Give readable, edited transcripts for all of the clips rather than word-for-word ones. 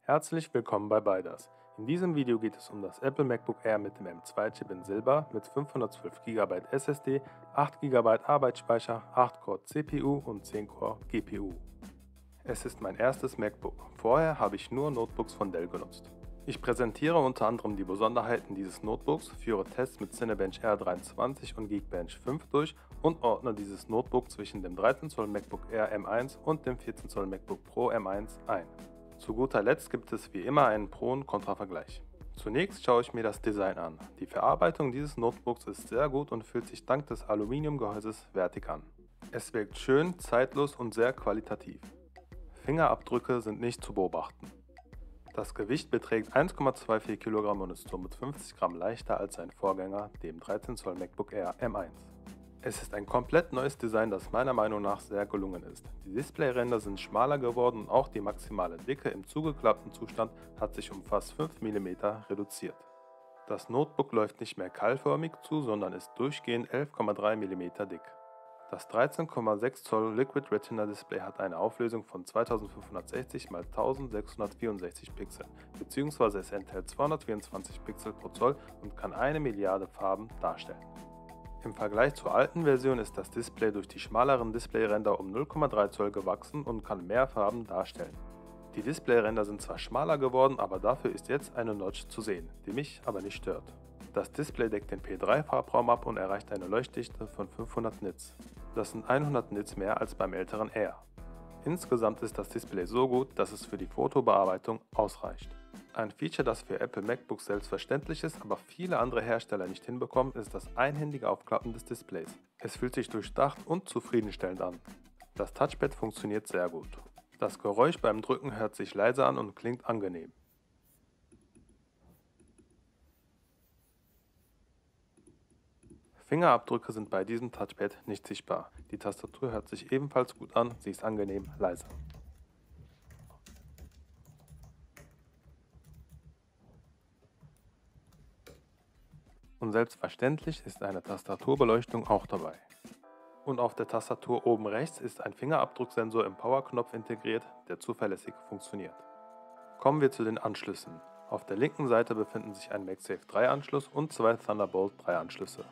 Herzlich willkommen bei BeiDAS. In diesem Video geht es um das Apple MacBook Air mit dem M2-Chip in Silber mit 512 GB SSD, 8 GB Arbeitsspeicher, 8-Core CPU und 10-Core GPU. Es ist mein erstes MacBook. Vorher habe ich nur Notebooks von Dell genutzt. Ich präsentiere unter anderem die Besonderheiten dieses Notebooks, führe Tests mit Cinebench R23 und Geekbench 5 durch und ordne dieses Notebook zwischen dem 13 Zoll MacBook Air M1 und dem 14 Zoll MacBook Pro M1 ein. Zu guter Letzt gibt es wie immer einen Pro- und Kontra-Vergleich. Zunächst schaue ich mir das Design an. Die Verarbeitung dieses Notebooks ist sehr gut und fühlt sich dank des Aluminiumgehäuses wertig an. Es wirkt schön, zeitlos und sehr qualitativ. Fingerabdrücke sind nicht zu beobachten. Das Gewicht beträgt 1,24 Kilogramm und ist somit 50 Gramm leichter als sein Vorgänger, dem 13 Zoll MacBook Air M1. Es ist ein komplett neues Design, das meiner Meinung nach sehr gelungen ist. Die Displayränder sind schmaler geworden und auch die maximale Dicke im zugeklappten Zustand hat sich um fast 5 mm reduziert. Das Notebook läuft nicht mehr keilförmig zu, sondern ist durchgehend 11,3 mm dick. Das 13,6 Zoll Liquid Retina Display hat eine Auflösung von 2560 x 1664 Pixel, bzw. es enthält 224 Pixel pro Zoll und kann eine Milliarde Farben darstellen. Im Vergleich zur alten Version ist das Display durch die schmaleren Displayränder um 0,3 Zoll gewachsen und kann mehr Farben darstellen. Die Displayränder sind zwar schmaler geworden, aber dafür ist jetzt eine Notch zu sehen, die mich aber nicht stört. Das Display deckt den P3-Farbraum ab und erreicht eine Leuchtdichte von 500 Nits. Das sind 100 Nits mehr als beim älteren Air. Insgesamt ist das Display so gut, dass es für die Fotobearbeitung ausreicht. Ein Feature, das für Apple MacBooks selbstverständlich ist, aber viele andere Hersteller nicht hinbekommen, ist das einhändige Aufklappen des Displays. Es fühlt sich durchdacht und zufriedenstellend an. Das Touchpad funktioniert sehr gut. Das Geräusch beim Drücken hört sich leise an und klingt angenehm. Fingerabdrücke sind bei diesem Touchpad nicht sichtbar. Die Tastatur hört sich ebenfalls gut an, sie ist angenehm leise. Und selbstverständlich ist eine Tastaturbeleuchtung auch dabei. Und auf der Tastatur oben rechts ist ein Fingerabdrucksensor im Powerknopf integriert, der zuverlässig funktioniert. Kommen wir zu den Anschlüssen. Auf der linken Seite befinden sich ein MagSafe 3 Anschluss und zwei Thunderbolt 3 Anschlüsse.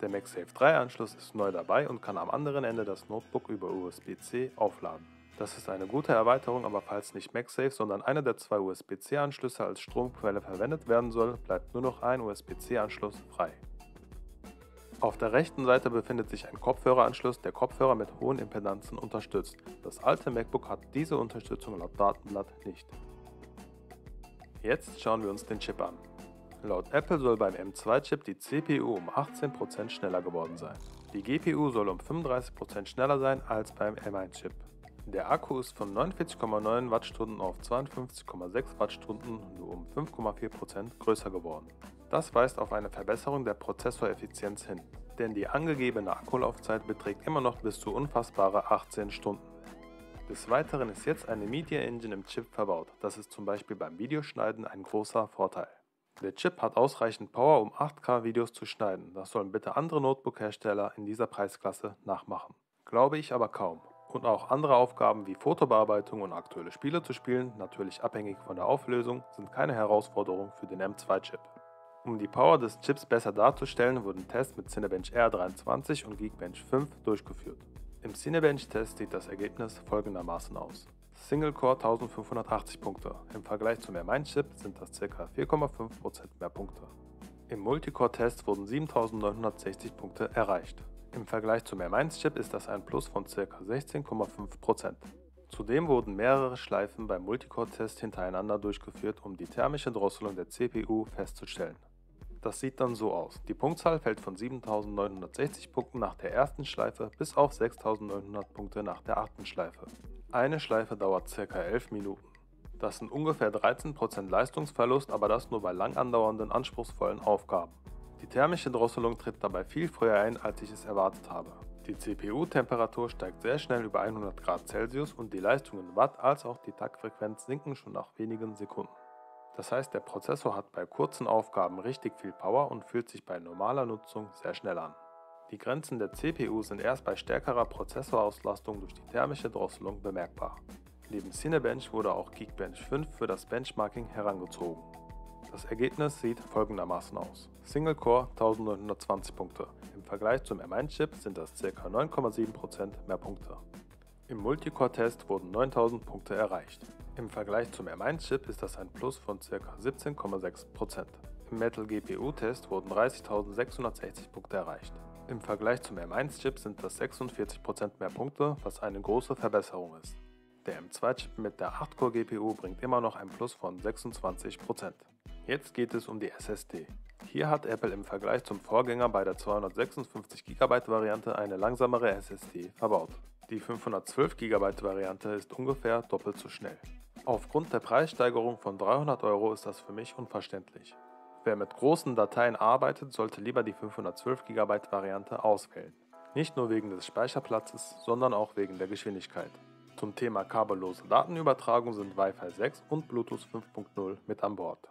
Der MagSafe 3 Anschluss ist neu dabei und kann am anderen Ende das Notebook über USB-C aufladen. Das ist eine gute Erweiterung, aber falls nicht MagSafe, sondern einer der zwei USB-C Anschlüsse als Stromquelle verwendet werden soll, bleibt nur noch ein USB-C Anschluss frei. Auf der rechten Seite befindet sich ein Kopfhöreranschluss, der Kopfhörer mit hohen Impedanzen unterstützt. Das alte MacBook hat diese Unterstützung laut Datenblatt nicht. Jetzt schauen wir uns den Chip an. Laut Apple soll beim M2-Chip die CPU um 18% schneller geworden sein. Die GPU soll um 35% schneller sein als beim M1-Chip. Der Akku ist von 49,9 Wattstunden auf 52,6 Wattstunden nur um 5,4% größer geworden. Das weist auf eine Verbesserung der Prozessoreffizienz hin, denn die angegebene Akkulaufzeit beträgt immer noch bis zu unfassbare 18 Stunden. Des Weiteren ist jetzt eine Media Engine im Chip verbaut, das ist zum Beispiel beim Videoschneiden ein großer Vorteil. Der Chip hat ausreichend Power, um 8K Videos zu schneiden, das sollen bitte andere Notebook-Hersteller in dieser Preisklasse nachmachen. Glaube ich aber kaum. Und auch andere Aufgaben wie Fotobearbeitung und aktuelle Spiele zu spielen, natürlich abhängig von der Auflösung, sind keine Herausforderung für den M2-Chip. Um die Power des Chips besser darzustellen, wurden Tests mit Cinebench R23 und Geekbench 5 durchgeführt. Im Cinebench-Test sieht das Ergebnis folgendermaßen aus. Single-Core 1580 Punkte, im Vergleich zum M1-Chip sind das ca. 4,5% mehr Punkte. Im Multicore-Test wurden 7960 Punkte erreicht. Im Vergleich zum M1-Chip ist das ein Plus von ca. 16,5%. Zudem wurden mehrere Schleifen beim Multicore-Test hintereinander durchgeführt, um die thermische Drosselung der CPU festzustellen. Das sieht dann so aus. Die Punktzahl fällt von 7960 Punkten nach der ersten Schleife bis auf 6900 Punkte nach der achten Schleife. Eine Schleife dauert ca. 11 Minuten. Das sind ungefähr 13% Leistungsverlust, aber das nur bei lang andauernden, anspruchsvollen Aufgaben. Die thermische Drosselung tritt dabei viel früher ein, als ich es erwartet habe. Die CPU-Temperatur steigt sehr schnell über 100 Grad Celsius und die Leistung in Watt als auch die Taktfrequenz sinken schon nach wenigen Sekunden. Das heißt, der Prozessor hat bei kurzen Aufgaben richtig viel Power und fühlt sich bei normaler Nutzung sehr schnell an. Die Grenzen der CPU sind erst bei stärkerer Prozessorauslastung durch die thermische Drosselung bemerkbar. Neben Cinebench wurde auch Geekbench 5 für das Benchmarking herangezogen. Das Ergebnis sieht folgendermaßen aus. Single Core 1920 Punkte. Im Vergleich zum M1-Chip sind das ca. 9,7% mehr Punkte. Im Multicore-Test wurden 9000 Punkte erreicht. Im Vergleich zum M1-Chip ist das ein Plus von ca. 17,6%. Im Metal GPU-Test wurden 30.660 Punkte erreicht. Im Vergleich zum M1-Chip sind das 46% mehr Punkte, was eine große Verbesserung ist. Der M2-Chip mit der 8-Core GPU bringt immer noch ein Plus von 26%. Jetzt geht es um die SSD. Hier hat Apple im Vergleich zum Vorgänger bei der 256 GB Variante eine langsamere SSD verbaut. Die 512 GB Variante ist ungefähr doppelt so schnell. Aufgrund der Preissteigerung von 300 € ist das für mich unverständlich. Wer mit großen Dateien arbeitet, sollte lieber die 512 GB Variante auswählen. Nicht nur wegen des Speicherplatzes, sondern auch wegen der Geschwindigkeit. Zum Thema kabellose Datenübertragung sind Wi-Fi 6 und Bluetooth 5.0 mit an Bord.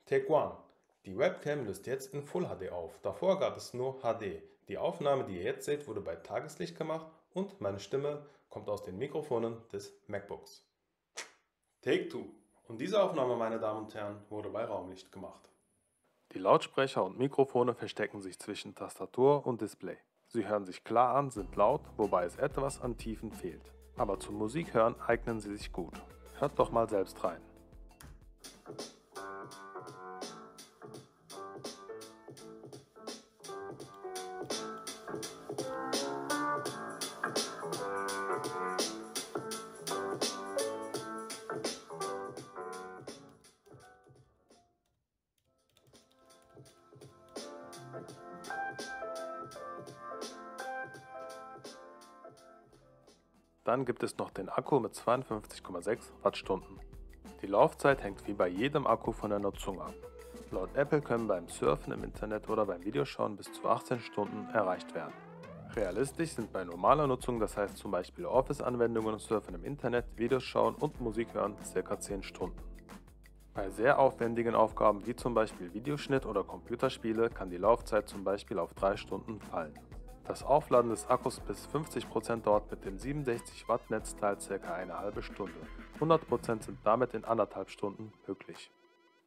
Take One. Die Webcam löst jetzt in Full HD auf. Davor gab es nur HD. Die Aufnahme, die ihr jetzt seht, wurde bei Tageslicht gemacht und meine Stimme kommt aus den Mikrofonen des MacBooks. Take Two. Und diese Aufnahme, meine Damen und Herren, wurde bei Raumlicht gemacht. Die Lautsprecher und Mikrofone verstecken sich zwischen Tastatur und Display. Sie hören sich klar an, sind laut, wobei es etwas an Tiefen fehlt. Aber zum Musikhören eignen sie sich gut. Hört doch mal selbst rein. Dann gibt es noch den Akku mit 52,6 Wattstunden. Die Laufzeit hängt wie bei jedem Akku von der Nutzung ab. Laut Apple können beim Surfen im Internet oder beim Videoschauen bis zu 18 Stunden erreicht werden. Realistisch sind bei normaler Nutzung, das heißt zum Beispiel Office-Anwendungen, Surfen im Internet, Videos schauen und Musik hören, ca. 10 Stunden. Bei sehr aufwendigen Aufgaben wie zum Beispiel Videoschnitt oder Computerspiele kann die Laufzeit zum Beispiel auf 3 Stunden fallen. Das Aufladen des Akkus bis 50% dauert mit dem 67 Watt Netzteil ca. eine halbe Stunde. 100% sind damit in 1,5 Stunden möglich.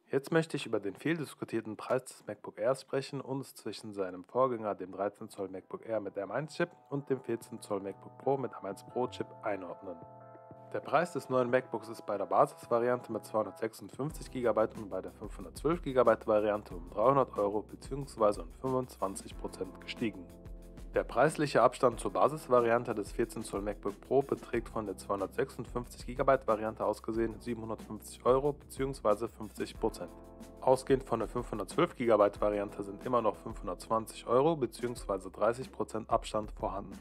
Jetzt möchte ich über den viel diskutierten Preis des MacBook Air sprechen und es zwischen seinem Vorgänger, dem 13 Zoll MacBook Air mit M1-Chip und dem 14 Zoll MacBook Pro mit M1 Pro-Chip einordnen. Der Preis des neuen MacBooks ist bei der Basisvariante mit 256 GB und bei der 512 GB Variante um 300 € bzw. um 25% gestiegen. Der preisliche Abstand zur Basisvariante des 14 Zoll MacBook Pro beträgt von der 256 GB Variante aus gesehen 750 € bzw. 50%. Ausgehend von der 512 GB Variante sind immer noch 520 € bzw. 30% Abstand vorhanden.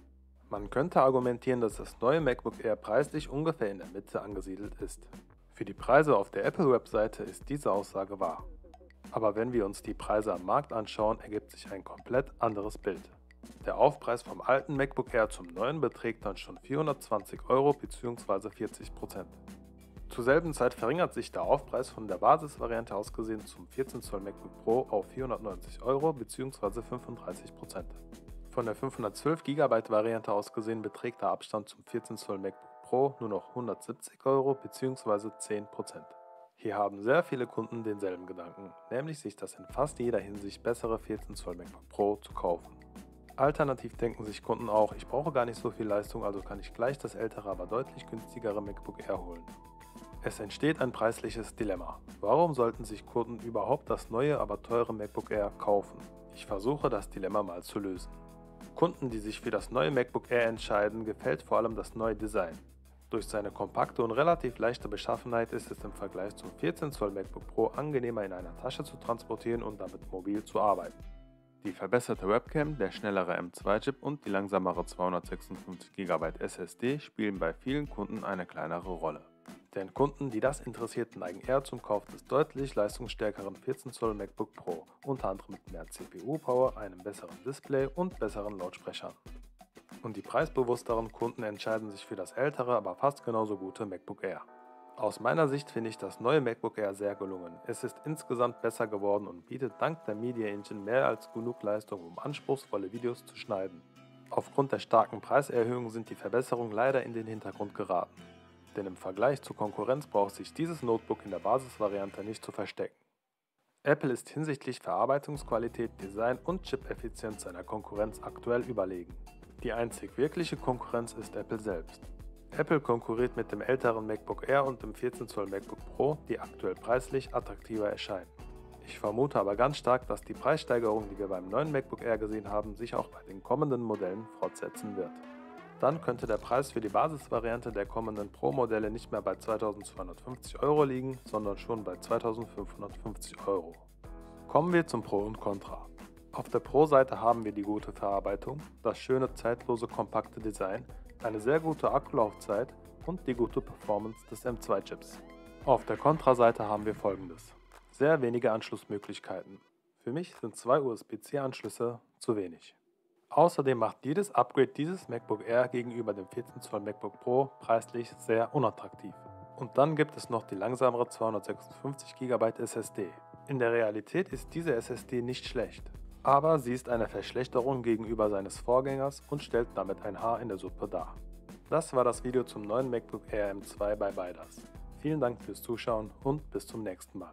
Man könnte argumentieren, dass das neue MacBook Air preislich ungefähr in der Mitte angesiedelt ist. Für die Preise auf der Apple-Webseite ist diese Aussage wahr. Aber wenn wir uns die Preise am Markt anschauen, ergibt sich ein komplett anderes Bild. Der Aufpreis vom alten MacBook Air zum neuen beträgt dann schon 420 € bzw. 40%. Zur selben Zeit verringert sich der Aufpreis von der Basisvariante aus gesehen zum 14 Zoll MacBook Pro auf 490 € bzw. 35%. Von der 512 GB Variante aus gesehen beträgt der Abstand zum 14 Zoll MacBook Pro nur noch 170 € bzw. 10%. Hier haben sehr viele Kunden denselben Gedanken, nämlich sich das in fast jeder Hinsicht bessere 14 Zoll MacBook Pro zu kaufen. Alternativ denken sich Kunden auch, ich brauche gar nicht so viel Leistung, also kann ich gleich das ältere, aber deutlich günstigere MacBook Air holen. Es entsteht ein preisliches Dilemma. Warum sollten sich Kunden überhaupt das neue, aber teure MacBook Air kaufen? Ich versuche das Dilemma mal zu lösen. Kunden, die sich für das neue MacBook Air entscheiden, gefällt vor allem das neue Design. Durch seine kompakte und relativ leichte Beschaffenheit ist es im Vergleich zum 14 Zoll MacBook Pro angenehmer in einer Tasche zu transportieren und damit mobil zu arbeiten. Die verbesserte Webcam, der schnellere M2-Chip und die langsamere 256 GB SSD spielen bei vielen Kunden eine kleinere Rolle. Den Kunden, die das interessiert, neigen eher zum Kauf des deutlich leistungsstärkeren 14 Zoll MacBook Pro, unter anderem mit mehr CPU-Power, einem besseren Display und besseren Lautsprechern. Und die preisbewussteren Kunden entscheiden sich für das ältere, aber fast genauso gute MacBook Air. Aus meiner Sicht finde ich das neue MacBook Air sehr gelungen. Es ist insgesamt besser geworden und bietet dank der Media Engine mehr als genug Leistung, um anspruchsvolle Videos zu schneiden. Aufgrund der starken Preiserhöhung sind die Verbesserungen leider in den Hintergrund geraten. denn im Vergleich zur Konkurrenz braucht sich dieses Notebook in der Basisvariante nicht zu verstecken. Apple ist hinsichtlich Verarbeitungsqualität, Design und Chip-Effizienz seiner Konkurrenz aktuell überlegen. Die einzig wirkliche Konkurrenz ist Apple selbst. Apple konkurriert mit dem älteren MacBook Air und dem 14 Zoll MacBook Pro, die aktuell preislich attraktiver erscheinen. Ich vermute aber ganz stark, dass die Preissteigerung, die wir beim neuen MacBook Air gesehen haben, sich auch bei den kommenden Modellen fortsetzen wird. Dann könnte der Preis für die Basisvariante der kommenden Pro-Modelle nicht mehr bei 2.250 € liegen, sondern schon bei 2.550 €. Kommen wir zum Pro und Contra. Auf der Pro-Seite haben wir die gute Verarbeitung, das schöne zeitlose kompakte Design, eine sehr gute Akkulaufzeit und die gute Performance des M2-Chips. Auf der Contra-Seite haben wir folgendes: sehr wenige Anschlussmöglichkeiten. Für mich sind 2 USB-C-Anschlüsse zu wenig. Außerdem macht jedes Upgrade dieses MacBook Air gegenüber dem 14 Zoll MacBook Pro preislich sehr unattraktiv. Und dann gibt es noch die langsamere 256 GB SSD. In der Realität ist diese SSD nicht schlecht, aber sie ist eine Verschlechterung gegenüber seines Vorgängers und stellt damit ein Haar in der Suppe dar. Das war das Video zum neuen MacBook Air M2 bei Baidas. Vielen Dank fürs Zuschauen und bis zum nächsten Mal.